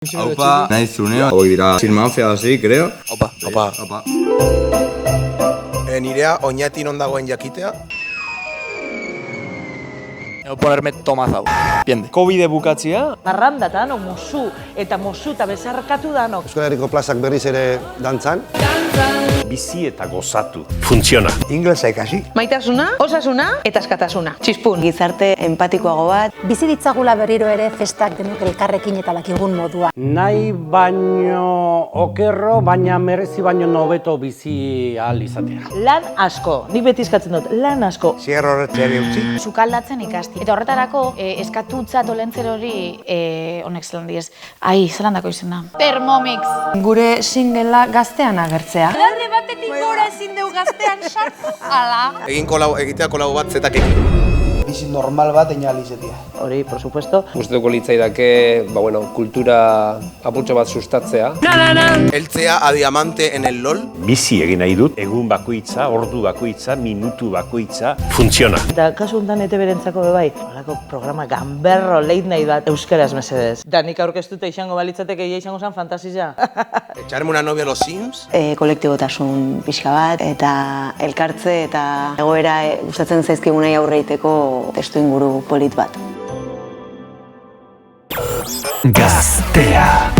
Aupa, naiz zunea. Hoi dira, sin mafia así, creo. Opa. Nirea, oñati non dagoen jakitea? No ponerme tomazau. Piende. Covid bukatzea? Arranda eta dano mosu eta bezarkatu danok. Euskal Herriko plazak berriz ere dantzan. Bizi eta gozatu. Funtziona. Inglesa ikasi. Maitasuna, osasuna eta askatasuna. Txispun. Gizarte empatikoago bat. Bizi ditzagula berriro ere festak denok elkarrekin eta dakigun modua. Nahi baino okerro, baina merezi baino nobeto bizi ahal izatea. Lan asko, nik beti eskatzen dut, lan asko. Zierro horretzeari utzi. Sukaldatzen ikasti. Eta horretarako eskatutza olentzer hori honek zelan diez. Ai, zelan dako izena. Thermomix. Gure singela gaztean agertzea. Alde batetik gora ezin deu gaztean sartu. Ala. Egitea kolabo bat zetakekin. Bizi normal bat einal izatea. Hori, por supuesto. Gustatuko litzaidake, kultura apurtxo bat sustatzea. Eltzea a diamante en el LOL. Bizi egin nahi dut, egun bakoitza, ordu bakoitza, minutu bakoitza. Funtziona. Eta kasu honetan ETB-rentzako bebai, horako programa gamberro late night bat euskaraz mesedez. Da nik aurkeztuta izango balitzateke izango zen fantasia. Echarme una novia a los Sims. Kolektibotasun pixka bat eta elkartze eta egoera gustatzen zaizkigunei aurre egiteko testuinguru polit bat. Gaztea.